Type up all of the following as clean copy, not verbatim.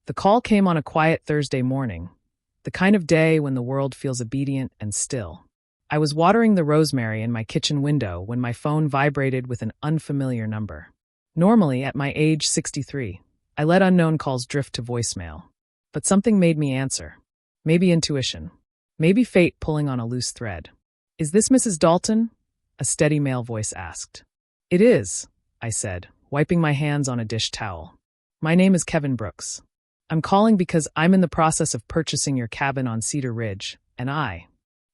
The call came on a quiet Thursday morning, the kind of day when the world feels obedient and still. I was watering the rosemary in my kitchen window when my phone vibrated with an unfamiliar number. Normally, at my age 63, I let unknown calls drift to voicemail. But something made me answer. Maybe intuition. Maybe fate pulling on a loose thread. "Is this Mrs. Dalton?" a steady male voice asked. "It is," I said, wiping my hands on a dish towel. "My name is Kevin Brooks. I'm calling because I'm in the process of purchasing your cabin on Cedar Ridge, and I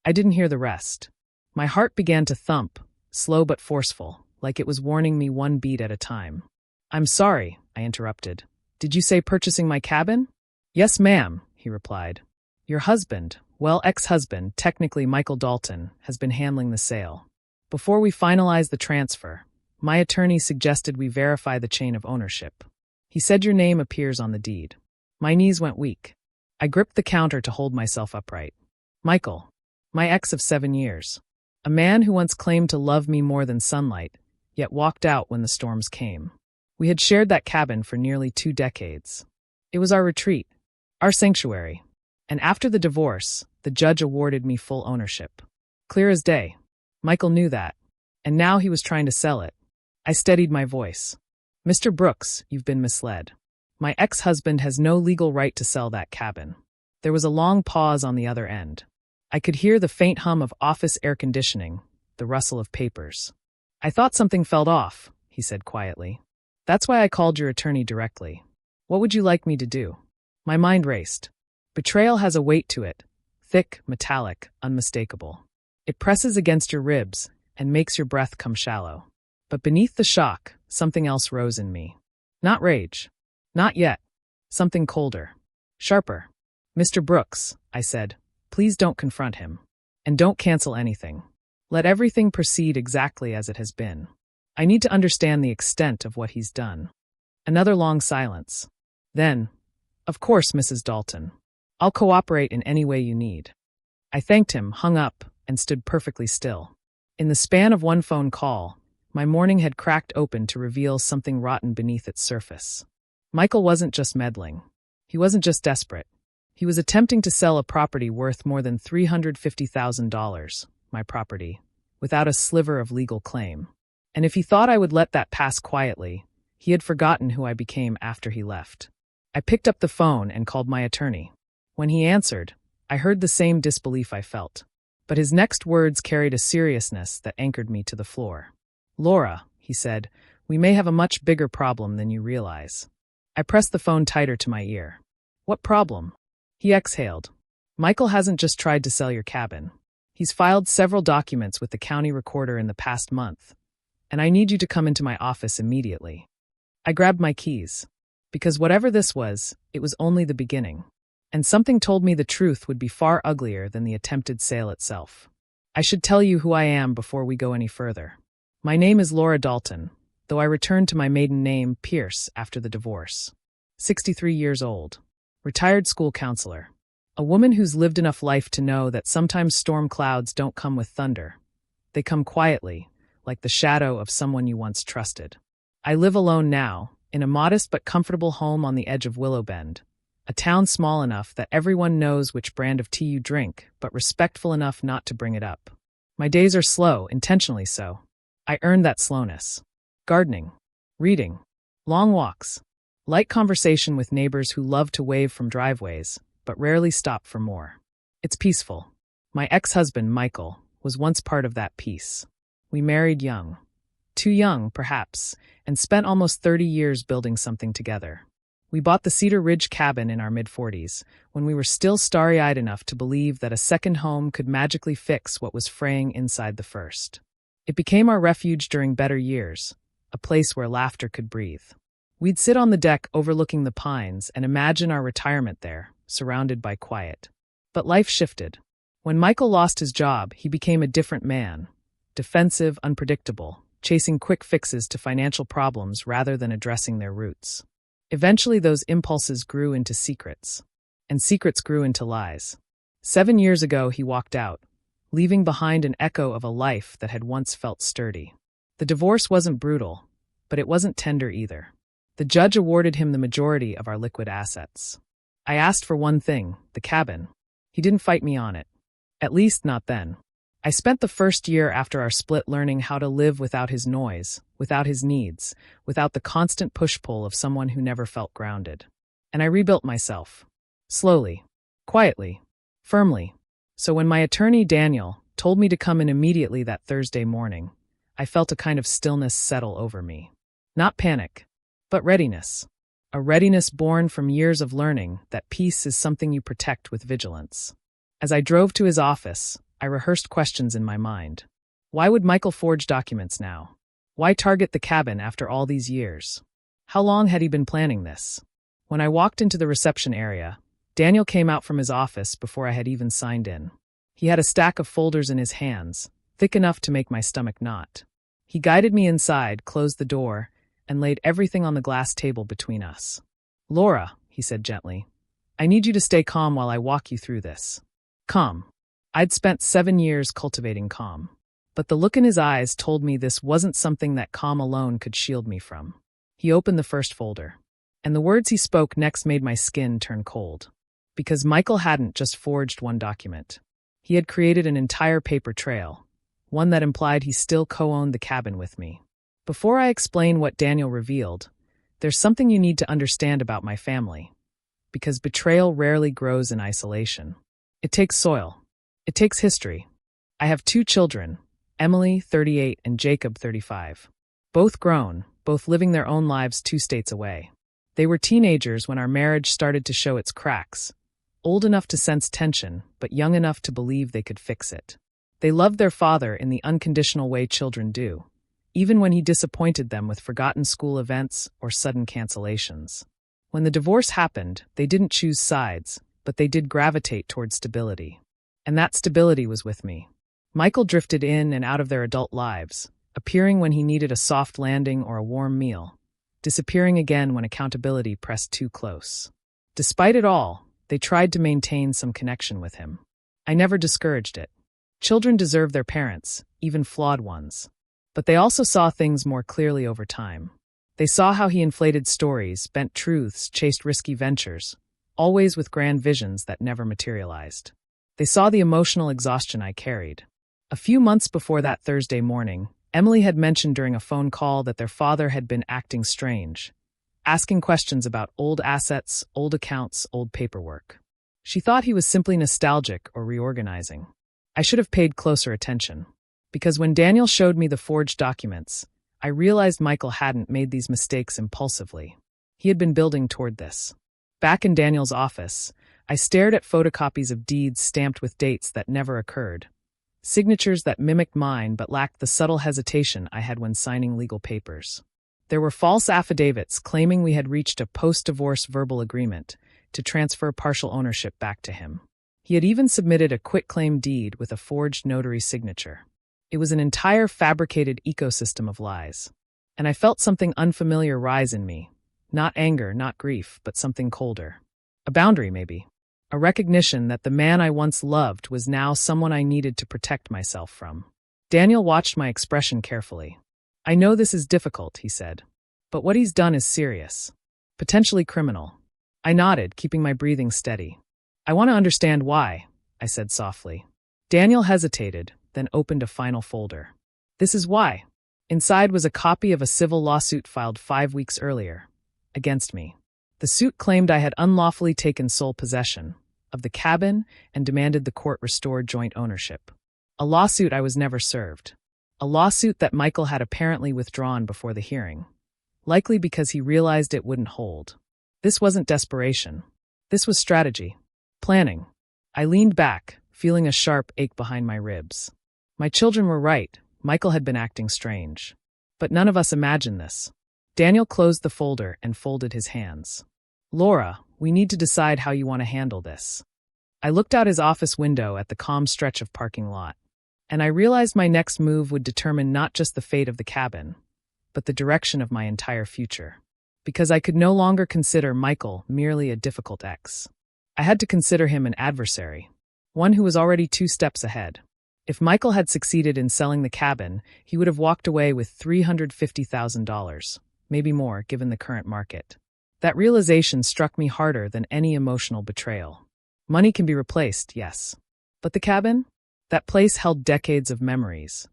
didn't hear the rest." My heart began to thump, slow but forceful, like it was warning me one beat at a time. "I'm sorry," I interrupted. "Did you say purchasing my cabin?" "Yes, ma'am," he replied. "Your husband, well, ex-husband, technically Michael Dalton, has been handling the sale. Before we finalize the transfer, my attorney suggested we verify the chain of ownership. He said your name appears on the deed." My knees went weak. I gripped the counter to hold myself upright. Michael, my ex of 7 years. A man who once claimed to love me more than sunlight, yet walked out when the storms came. We had shared that cabin for nearly 2 decades. It was our retreat, our sanctuary. And after the divorce, the judge awarded me full ownership. Clear as day. Michael knew that. And now he was trying to sell it. I steadied my voice. "Mr. Brooks, you've been misled. My ex-husband has no legal right to sell that cabin." There was a long pause on the other end. I could hear the faint hum of office air conditioning, the rustle of papers. "I thought something felt off," he said quietly. "That's why I called your attorney directly. What would you like me to do?" My mind raced. Betrayal has a weight to it, thick, metallic, unmistakable. It presses against your ribs and makes your breath come shallow. But beneath the shock, something else rose in me. Not rage. Not yet. Something colder. Sharper. "Mr. Brooks," I said, "please don't confront him. And don't cancel anything. Let everything proceed exactly as it has been. I need to understand the extent of what he's done." Another long silence. Then, "Of course, Mrs. Dalton. I'll cooperate in any way you need." I thanked him, hung up, and stood perfectly still. In the span of one phone call, my morning had cracked open to reveal something rotten beneath its surface. Michael wasn't just meddling. He wasn't just desperate. He was attempting to sell a property worth more than $350,000, my property, without a sliver of legal claim. And if he thought I would let that pass quietly, he had forgotten who I became after he left. I picked up the phone and called my attorney. When he answered, I heard the same disbelief I felt. But his next words carried a seriousness that anchored me to the floor. "Laura," he said, "we may have a much bigger problem than you realize." I pressed the phone tighter to my ear. "What problem?" He exhaled. "Michael hasn't just tried to sell your cabin. He's filed several documents with the county recorder in the past month, and I need you to come into my office immediately." I grabbed my keys. Because whatever this was, it was only the beginning. And something told me the truth would be far uglier than the attempted sale itself. I should tell you who I am before we go any further. My name is Laura Dalton, though I returned to my maiden name, Pierce, after the divorce. 63 years old. Retired school counselor. A woman who's lived enough life to know that sometimes storm clouds don't come with thunder. They come quietly, like the shadow of someone you once trusted. I live alone now, in a modest but comfortable home on the edge of Willow Bend, a town small enough that everyone knows which brand of tea you drink, but respectful enough not to bring it up. My days are slow, intentionally so. I earned that slowness. Gardening, reading, long walks, light conversation with neighbors who love to wave from driveways, but rarely stop for more. It's peaceful. My ex-husband, Michael, was once part of that peace. We married young. Too young, perhaps, and spent almost 30 years building something together. We bought the Cedar Ridge cabin in our mid-40s, when we were still starry-eyed enough to believe that a second home could magically fix what was fraying inside the first. It became our refuge during better years, a place where laughter could breathe. We'd sit on the deck overlooking the pines and imagine our retirement there, surrounded by quiet. But life shifted. When Michael lost his job, he became a different man. Defensive, unpredictable, chasing quick fixes to financial problems rather than addressing their roots. Eventually those impulses grew into secrets. And secrets grew into lies. 7 years ago he walked out, leaving behind an echo of a life that had once felt sturdy. The divorce wasn't brutal, but it wasn't tender either. The judge awarded him the majority of our liquid assets. I asked for one thing, the cabin. He didn't fight me on it. At least not then. I spent the first year after our split learning how to live without his noise, without his needs, without the constant push-pull of someone who never felt grounded. And I rebuilt myself. Slowly. Quietly. Firmly. So when my attorney, Daniel, told me to come in immediately that Thursday morning, I felt a kind of stillness settle over me. Not panic, but readiness. A readiness born from years of learning that peace is something you protect with vigilance. As I drove to his office, I rehearsed questions in my mind. Why would Michael forge documents now? Why target the cabin after all these years? How long had he been planning this? When I walked into the reception area, Daniel came out from his office before I had even signed in. He had a stack of folders in his hands, thick enough to make my stomach knot. He guided me inside, closed the door, and laid everything on the glass table between us. "Laura," he said gently, "I need you to stay calm while I walk you through this." Calm. I'd spent 7 years cultivating calm. But the look in his eyes told me this wasn't something that calm alone could shield me from. He opened the first folder. And the words he spoke next made my skin turn cold. Because Michael hadn't just forged one document. He had created an entire paper trail, one that implied he still co-owned the cabin with me. Before I explain what Daniel revealed, there's something you need to understand about my family. Because betrayal rarely grows in isolation. It takes soil. It takes history. I have 2 children, Emily, 38, and Jacob, 35. Both grown, both living their own lives 2 states away. They were teenagers when our marriage started to show its cracks, old enough to sense tension, but young enough to believe they could fix it. They loved their father in the unconditional way children do, even when he disappointed them with forgotten school events or sudden cancellations. When the divorce happened, they didn't choose sides, but they did gravitate toward stability. And that stability was with me. Michael drifted in and out of their adult lives, appearing when he needed a soft landing or a warm meal, disappearing again when accountability pressed too close. Despite it all, they tried to maintain some connection with him. I never discouraged it. Children deserve their parents, even flawed ones. But they also saw things more clearly over time. They saw how he inflated stories, bent truths, chased risky ventures, always with grand visions that never materialized. They saw the emotional exhaustion I carried. A few months before that Thursday morning, Emily had mentioned during a phone call that their father had been acting strange, asking questions about old assets, old accounts, old paperwork. She thought he was simply nostalgic or reorganizing. I should have paid closer attention. Because when Daniel showed me the forged documents, I realized Michael hadn't made these mistakes impulsively. He had been building toward this. Back in Daniel's office, I stared at photocopies of deeds stamped with dates that never occurred, signatures that mimicked mine but lacked the subtle hesitation I had when signing legal papers. There were false affidavits claiming we had reached a post-divorce verbal agreement to transfer partial ownership back to him. He had even submitted a quitclaim deed with a forged notary signature. It was an entire fabricated ecosystem of lies. And I felt something unfamiliar rise in me. Not anger, not grief, but something colder. A boundary, maybe. A recognition that the man I once loved was now someone I needed to protect myself from. Daniel watched my expression carefully. "I know this is difficult," he said. "But what he's done is serious. Potentially criminal." I nodded, keeping my breathing steady. "I want to understand why," I said softly. Daniel hesitated, then opened a final folder. "This is why." Inside was a copy of a civil lawsuit filed 5 weeks earlier, against me. The suit claimed I had unlawfully taken sole possession of the cabin and demanded the court restore joint ownership. A lawsuit I was never served. A lawsuit that Michael had apparently withdrawn before the hearing, likely because he realized it wouldn't hold. This wasn't desperation. This was strategy. Planning. I leaned back, feeling a sharp ache behind my ribs. My children were right. Michael had been acting strange. But none of us imagined this. Daniel closed the folder and folded his hands. "Laura, we need to decide how you want to handle this." I looked out his office window at the calm stretch of parking lot, and I realized my next move would determine not just the fate of the cabin, but the direction of my entire future. Because I could no longer consider Michael merely a difficult ex. I had to consider him an adversary, one who was already 2 steps ahead. If Michael had succeeded in selling the cabin, he would have walked away with $350,000. maybe more given the current market. That realization struck me harder than any emotional betrayal. Money can be replaced, yes. But the cabin? That place held decades of memories.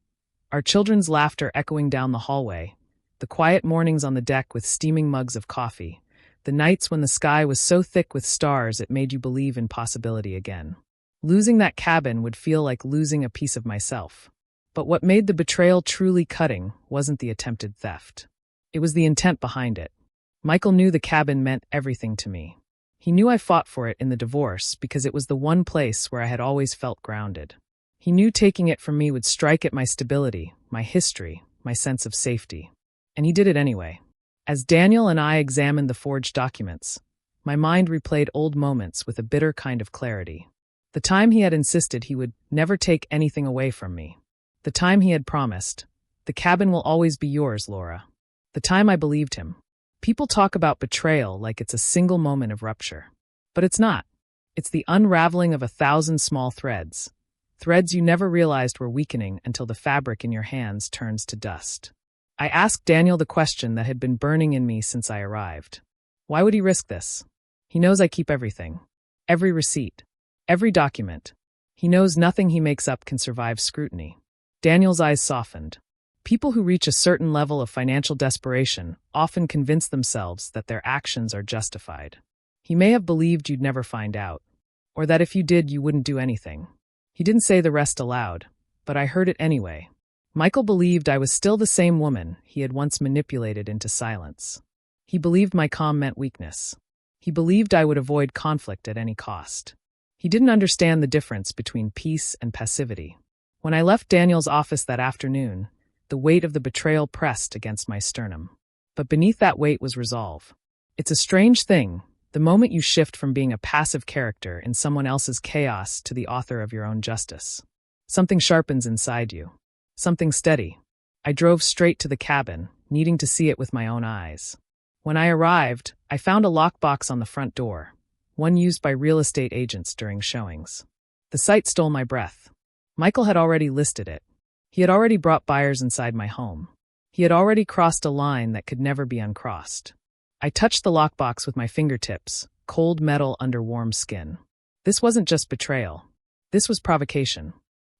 Our children's laughter echoing down the hallway, the quiet mornings on the deck with steaming mugs of coffee, the nights when the sky was so thick with stars it made you believe in possibility again. Losing that cabin would feel like losing a piece of myself. But what made the betrayal truly cutting wasn't the attempted theft. It was the intent behind it. Michael knew the cabin meant everything to me. He knew I fought for it in the divorce because it was the one place where I had always felt grounded. He knew taking it from me would strike at my stability, my history, my sense of safety. And he did it anyway. As Daniel and I examined the forged documents, my mind replayed old moments with a bitter kind of clarity. The time he had insisted he would never take anything away from me. The time he had promised, "The cabin will always be yours, Laura." The time I believed him. People talk about betrayal like it's a single moment of rupture. But it's not. It's the unraveling of 1,000 small threads. Threads you never realized were weakening until the fabric in your hands turns to dust. I asked Daniel the question that had been burning in me since I arrived. Why would he risk this? He knows I keep everything. Every receipt. Every document. He knows nothing he makes up can survive scrutiny. Daniel's eyes softened. People who reach a certain level of financial desperation often convince themselves that their actions are justified. He may have believed you'd never find out, or that if you did, you wouldn't do anything. He didn't say the rest aloud, but I heard it anyway. Michael believed I was still the same woman he had once manipulated into silence. He believed my calm meant weakness. He believed I would avoid conflict at any cost. He didn't understand the difference between peace and passivity. When I left Daniel's office that afternoon, the weight of the betrayal pressed against my sternum. But beneath that weight was resolve. It's a strange thing, the moment you shift from being a passive character in someone else's chaos to the author of your own justice. Something sharpens inside you. Something steady. I drove straight to the cabin, needing to see it with my own eyes. When I arrived, I found a lockbox on the front door, one used by real estate agents during showings. The sight stole my breath. Michael had already listed it. He had already brought buyers inside my home. He had already crossed a line that could never be uncrossed. I touched the lockbox with my fingertips, cold metal under warm skin. This wasn't just betrayal. This was provocation.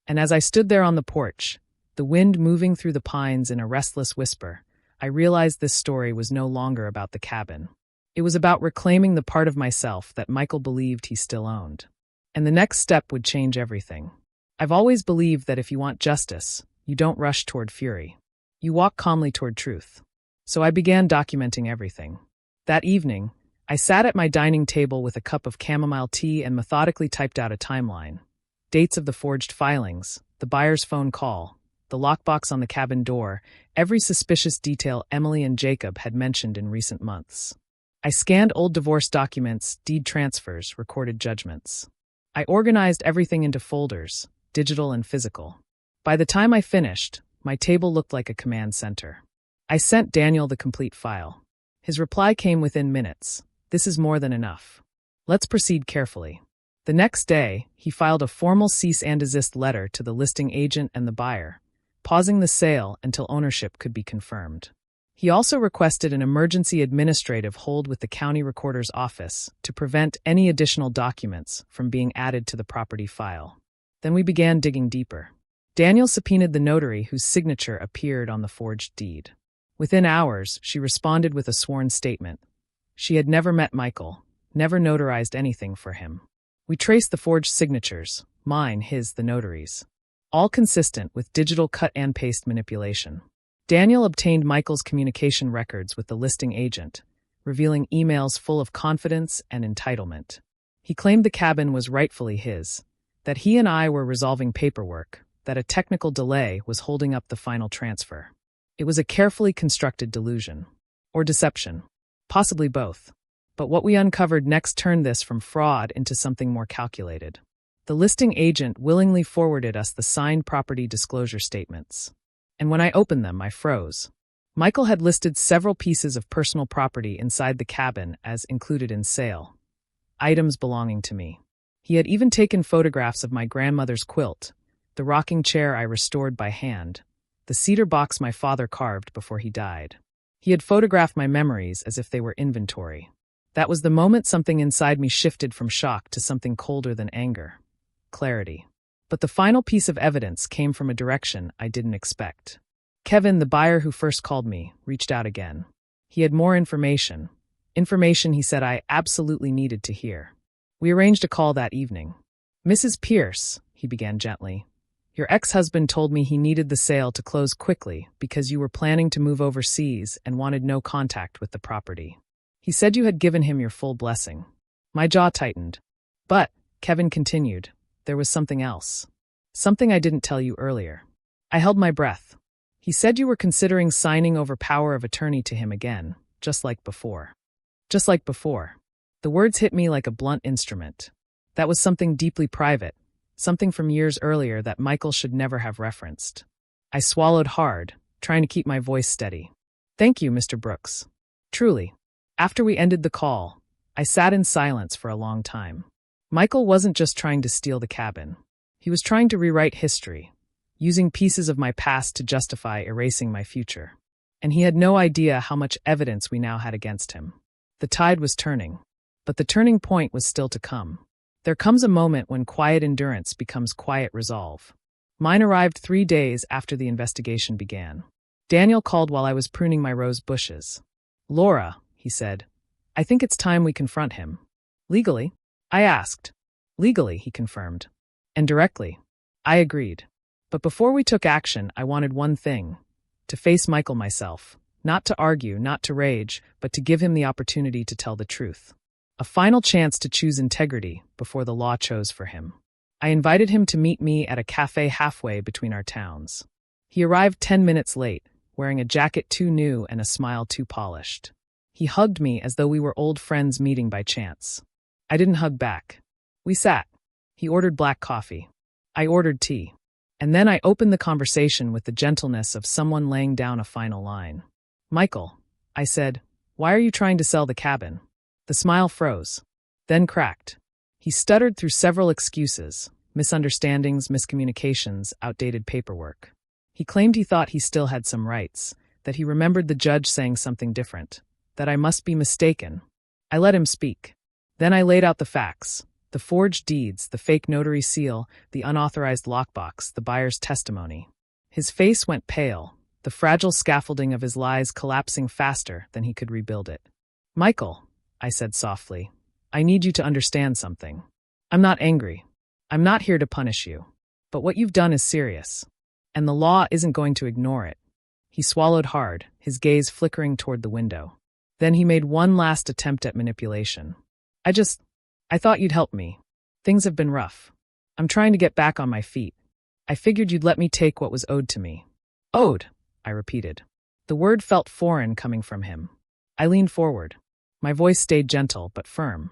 And as I stood there on the porch, the wind moving through the pines in a restless whisper, I realized this story was no longer about the cabin. It was about reclaiming the part of myself that Michael believed he still owned. And the next step would change everything. I've always believed that if you want justice, you don't rush toward fury. You walk calmly toward truth. So I began documenting everything. That evening, I sat at my dining table with a cup of chamomile tea and methodically typed out a timeline. Dates of the forged filings, the buyer's phone call, the lockbox on the cabin door, every suspicious detail Emily and Jacob had mentioned in recent months. I scanned old divorce documents, deed transfers, recorded judgments. I organized everything into folders, digital and physical. By the time I finished, my table looked like a command center. I sent Daniel the complete file. His reply came within minutes. "This is more than enough. Let's proceed carefully." The next day, he filed a formal cease and desist letter to the listing agent and the buyer, pausing the sale until ownership could be confirmed. He also requested an emergency administrative hold with the county recorder's office to prevent any additional documents from being added to the property file. Then we began digging deeper. Daniel subpoenaed the notary whose signature appeared on the forged deed. Within hours, she responded with a sworn statement. She had never met Michael, never notarized anything for him. We traced the forged signatures, mine, his, the notary's. All consistent with digital cut and paste manipulation. Daniel obtained Michael's communication records with the listing agent, revealing emails full of confidence and entitlement. He claimed the cabin was rightfully his, that he and I were resolving paperwork, that a technical delay was holding up the final transfer. It was a carefully constructed delusion. Or deception. Possibly both. But what we uncovered next turned this from fraud into something more calculated. The listing agent willingly forwarded us the signed property disclosure statements. And when I opened them, I froze. Michael had listed several pieces of personal property inside the cabin as included in sale. Items belonging to me. He had even taken photographs of my grandmother's quilt, the rocking chair I restored by hand, the cedar box my father carved before he died. He had photographed my memories as if they were inventory. That was the moment something inside me shifted from shock to something colder than anger. Clarity. But the final piece of evidence came from a direction I didn't expect. Kevin, the buyer who first called me, reached out again. He had more information. Information he said I absolutely needed to hear. We arranged a call that evening. "Mrs. Pierce," he began gently, "your ex-husband told me he needed the sale to close quickly because you were planning to move overseas and wanted no contact with the property. He said you had given him your full blessing." My jaw tightened. "But," Kevin continued, "there was something else. Something I didn't tell you earlier." I held my breath. "He said you were considering signing over power of attorney to him again, just like before." Just like before. The words hit me like a blunt instrument. That was something deeply private, something from years earlier that Michael should never have referenced. I swallowed hard, trying to keep my voice steady. "Thank you, Mr. Brooks. Truly." After we ended the call, I sat in silence for a long time. Michael wasn't just trying to steal the cabin. He was trying to rewrite history, using pieces of my past to justify erasing my future. And he had no idea how much evidence we now had against him. The tide was turning, but the turning point was still to come. There comes a moment when quiet endurance becomes quiet resolve. Mine arrived 3 days after the investigation began. Daniel called while I was pruning my rose bushes. "Laura," he said, "I think it's time we confront him." "Legally?" I asked. "Legally," he confirmed. "And directly." I agreed. But before we took action, I wanted one thing: to face Michael myself. Not to argue, not to rage, but to give him the opportunity to tell the truth. A final chance to choose integrity before the law chose for him. I invited him to meet me at a cafe halfway between our towns. He arrived 10 minutes late, wearing a jacket too new and a smile too polished. He hugged me as though we were old friends meeting by chance. I didn't hug back. We sat. He ordered black coffee. I ordered tea. And then I opened the conversation with the gentleness of someone laying down a final line. "Michael," I said, "why are you trying to sell the cabin?" The smile froze, then cracked. He stuttered through several excuses: misunderstandings, miscommunications, outdated paperwork. He claimed he thought he still had some rights, that he remembered the judge saying something different, that I must be mistaken. I let him speak. Then I laid out the facts: the forged deeds, the fake notary seal, the unauthorized lockbox, the buyer's testimony. His face went pale, the fragile scaffolding of his lies collapsing faster than he could rebuild it. "Michael," I said softly, "I need you to understand something. I'm not angry. I'm not here to punish you. But what you've done is serious. And the law isn't going to ignore it." He swallowed hard, his gaze flickering toward the window. Then he made one last attempt at manipulation. I thought you'd help me. Things have been rough. I'm trying to get back on my feet. I figured you'd let me take what was owed to me." "Owed," I repeated. The word felt foreign coming from him. I leaned forward. My voice stayed gentle but firm.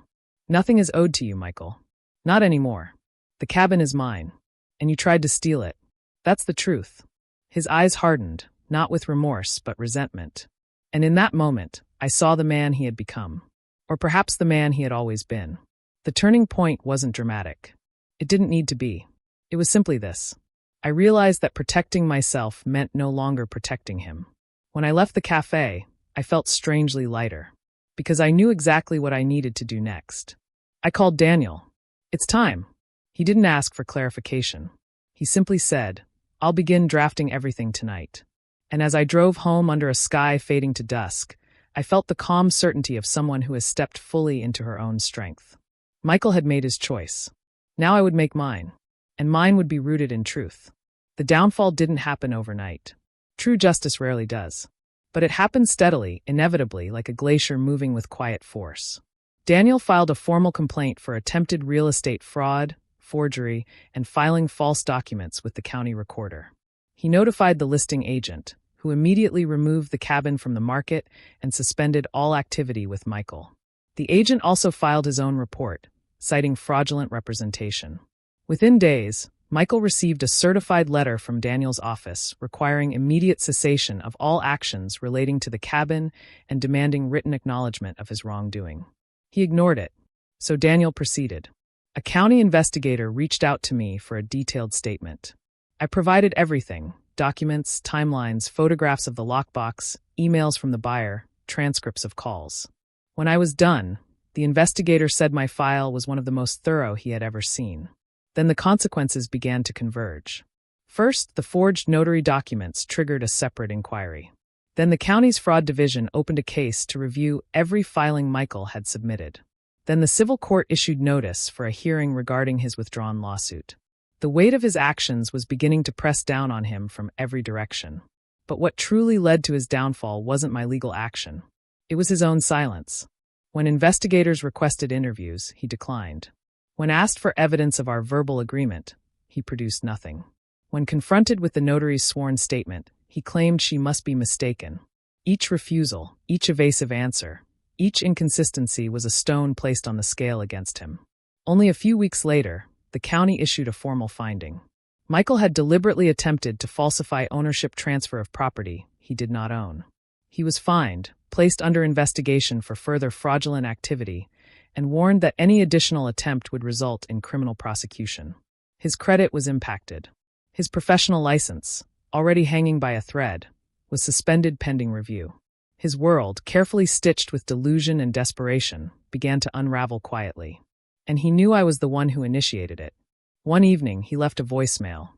"Nothing is owed to you, Michael. Not anymore. The cabin is mine. And you tried to steal it. That's the truth." His eyes hardened, not with remorse but resentment. And in that moment, I saw the man he had become. Or perhaps the man he had always been. The turning point wasn't dramatic. It didn't need to be. It was simply this. I realized that protecting myself meant no longer protecting him. When I left the cafe, I felt strangely lighter, because I knew exactly what I needed to do next. I called Daniel. "It's time." He didn't ask for clarification. He simply said, "I'll begin drafting everything tonight." And as I drove home under a sky fading to dusk, I felt the calm certainty of someone who has stepped fully into her own strength. Michael had made his choice. Now I would make mine. And mine would be rooted in truth. The downfall didn't happen overnight. True justice rarely does. But it happened steadily, inevitably, like a glacier moving with quiet force. Daniel filed a formal complaint for attempted real estate fraud, forgery, and filing false documents with the county recorder. He notified the listing agent, who immediately removed the cabin from the market and suspended all activity with Michael. The agent also filed his own report, citing fraudulent representation. Within days, Michael received a certified letter from Daniel's office requiring immediate cessation of all actions relating to the cabin and demanding written acknowledgement of his wrongdoing. He ignored it, so Daniel proceeded. A county investigator reached out to me for a detailed statement. I provided everything: documents, timelines, photographs of the lockbox, emails from the buyer, transcripts of calls. When I was done, the investigator said my file was one of the most thorough he had ever seen. Then the consequences began to converge. First, the forged notary documents triggered a separate inquiry. Then the county's fraud division opened a case to review every filing Michael had submitted. Then the civil court issued notice for a hearing regarding his withdrawn lawsuit. The weight of his actions was beginning to press down on him from every direction. But what truly led to his downfall wasn't my legal action. It was his own silence. When investigators requested interviews, he declined. When asked for evidence of our verbal agreement, he produced nothing. When confronted with the notary's sworn statement, he claimed she must be mistaken. Each refusal, each evasive answer, each inconsistency was a stone placed on the scale against him. Only a few weeks later, the county issued a formal finding. Michael had deliberately attempted to falsify ownership transfer of property he did not own. He was fined, placed under investigation for further fraudulent activity, and warned that any additional attempt would result in criminal prosecution. His credit was impacted. His professional license, already hanging by a thread, was suspended pending review. His world, carefully stitched with delusion and desperation, began to unravel quietly. And he knew I was the one who initiated it. One evening, he left a voicemail.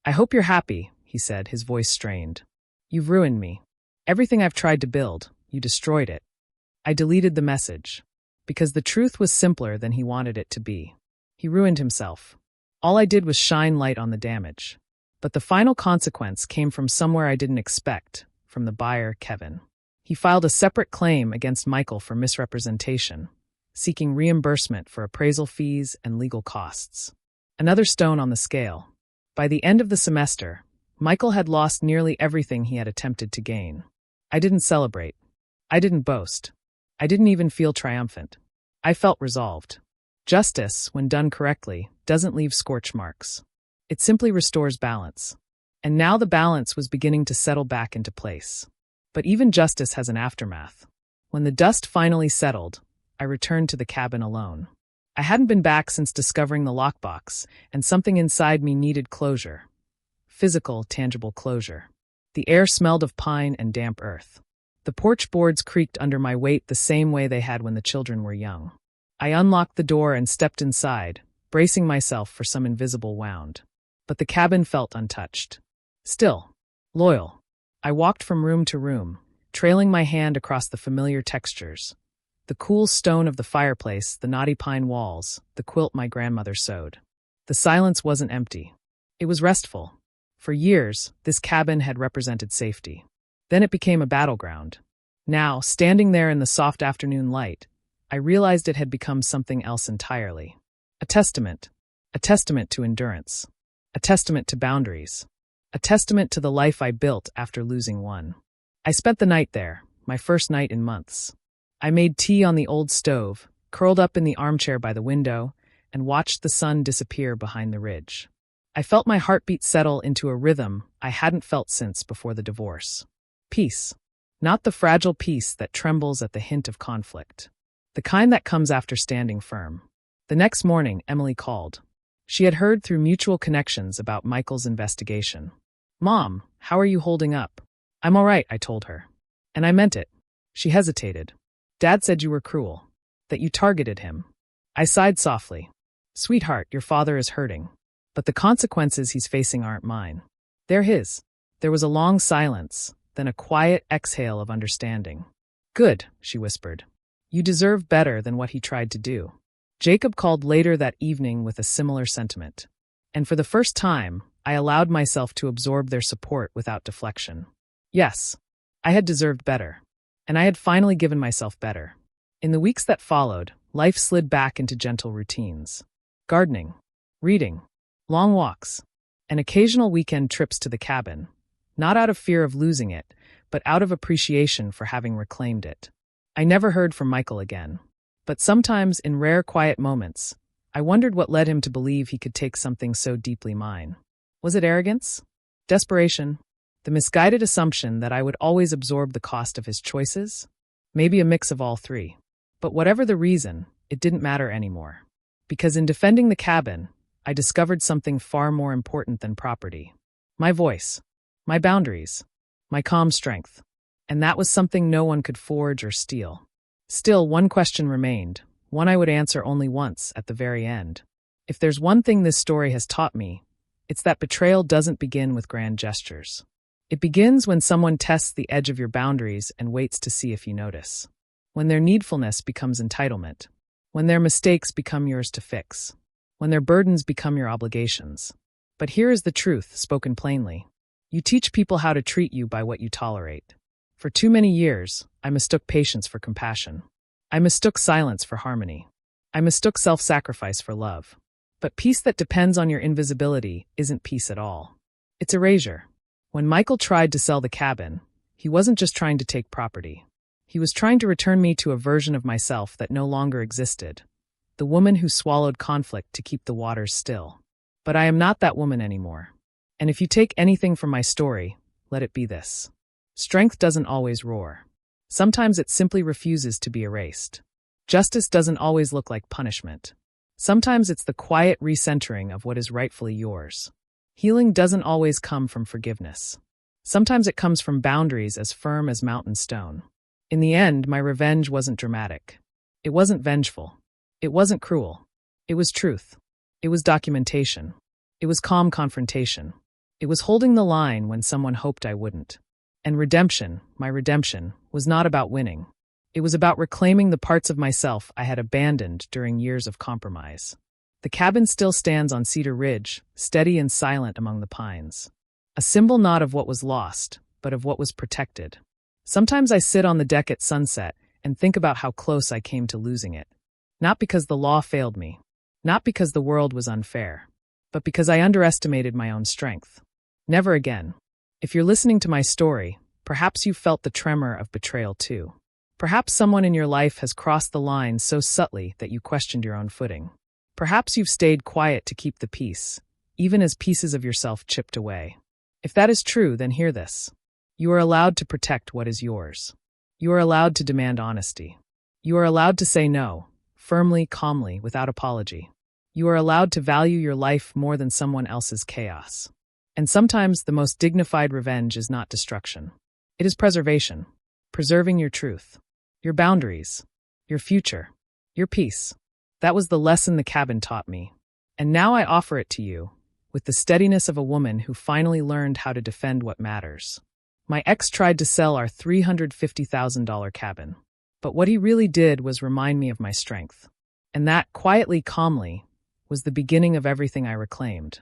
"I hope you're happy," he said, his voice strained. "You've ruined me. Everything I've tried to build, you destroyed it." I deleted the message, because the truth was simpler than he wanted it to be. He ruined himself. All I did was shine light on the damage. But the final consequence came from somewhere I didn't expect, from the buyer, Kevin. He filed a separate claim against Michael for misrepresentation, seeking reimbursement for appraisal fees and legal costs. Another stone on the scale. By the end of the semester, Michael had lost nearly everything he had attempted to gain. I didn't celebrate. I didn't boast. I didn't even feel triumphant. I felt resolved. Justice, when done correctly, doesn't leave scorch marks. It simply restores balance. And now the balance was beginning to settle back into place. But even justice has an aftermath. When the dust finally settled, I returned to the cabin alone. I hadn't been back since discovering the lockbox, and something inside me needed closure. Physical, tangible closure. The air smelled of pine and damp earth. The porch boards creaked under my weight the same way they had when the children were young. I unlocked the door and stepped inside, bracing myself for some invisible wound. But the cabin felt untouched. Still, loyal. I walked from room to room, trailing my hand across the familiar textures. The cool stone of the fireplace, the knotty pine walls, the quilt my grandmother sewed. The silence wasn't empty. It was restful. For years, this cabin had represented safety. Then it became a battleground. Now, standing there in the soft afternoon light, I realized it had become something else entirely. A testament to endurance. A testament to boundaries. A testament to the life I built after losing one. I spent the night there, my first night in months. I made tea on the old stove, curled up in the armchair by the window, and watched the sun disappear behind the ridge. I felt my heartbeat settle into a rhythm I hadn't felt since before the divorce. Peace. Not the fragile peace that trembles at the hint of conflict. The kind that comes after standing firm. The next morning, Emily called. She had heard through mutual connections about Michael's investigation. "Mom, how are you holding up?" "I'm all right," I told her. And I meant it. She hesitated. "Dad said you were cruel. That you targeted him." I sighed softly. "Sweetheart, your father is hurting. But the consequences he's facing aren't mine. They're his." There was a long silence, then a quiet exhale of understanding. "Good," she whispered. "You deserve better than what he tried to do." Jacob called later that evening with a similar sentiment. And for the first time, I allowed myself to absorb their support without deflection. Yes, I had deserved better. And I had finally given myself better. In the weeks that followed, life slid back into gentle routines. Gardening, reading, long walks, and occasional weekend trips to the cabin, not out of fear of losing it, but out of appreciation for having reclaimed it. I never heard from Michael again. But sometimes, in rare quiet moments, I wondered what led him to believe he could take something so deeply mine. Was it arrogance? Desperation? The misguided assumption that I would always absorb the cost of his choices? Maybe a mix of all three. But whatever the reason, it didn't matter anymore. Because in defending the cabin, I discovered something far more important than property. My voice. My boundaries. My calm strength. And that was something no one could forge or steal. Still, one question remained, one I would answer only once at the very end. If there's one thing this story has taught me, it's that betrayal doesn't begin with grand gestures. It begins when someone tests the edge of your boundaries and waits to see if you notice. When their needfulness becomes entitlement. When their mistakes become yours to fix. When their burdens become your obligations. But here is the truth, spoken plainly. You teach people how to treat you by what you tolerate. For too many years, I mistook patience for compassion. I mistook silence for harmony. I mistook self-sacrifice for love. But peace that depends on your invisibility isn't peace at all. It's erasure. When Michael tried to sell the cabin, he wasn't just trying to take property. He was trying to return me to a version of myself that no longer existed. The woman who swallowed conflict to keep the waters still. But I am not that woman anymore. And if you take anything from my story, let it be this. Strength doesn't always roar. Sometimes it simply refuses to be erased. Justice doesn't always look like punishment. Sometimes it's the quiet recentering of what is rightfully yours. Healing doesn't always come from forgiveness. Sometimes it comes from boundaries as firm as mountain stone. In the end, my revenge wasn't dramatic. It wasn't vengeful. It wasn't cruel. It was truth. It was documentation. It was calm confrontation. It was holding the line when someone hoped I wouldn't. And redemption, my redemption, was not about winning. It was about reclaiming the parts of myself I had abandoned during years of compromise. The cabin still stands on Cedar Ridge, steady and silent among the pines. A symbol not of what was lost, but of what was protected. Sometimes I sit on the deck at sunset and think about how close I came to losing it. Not because the law failed me. Not because the world was unfair. But because I underestimated my own strength. Never again. If you're listening to my story, perhaps you've felt the tremor of betrayal too. Perhaps someone in your life has crossed the line so subtly that you questioned your own footing. Perhaps you've stayed quiet to keep the peace, even as pieces of yourself chipped away. If that is true, then hear this. You are allowed to protect what is yours. You are allowed to demand honesty. You are allowed to say no, firmly, calmly, without apology. You are allowed to value your life more than someone else's chaos. And sometimes the most dignified revenge is not destruction. It is preservation. Preserving your truth. Your boundaries. Your future. Your peace. That was the lesson the cabin taught me. And now I offer it to you, with the steadiness of a woman who finally learned how to defend what matters. My ex tried to sell our $350,000 cabin. But what he really did was remind me of my strength. And that, quietly, calmly, was the beginning of everything I reclaimed.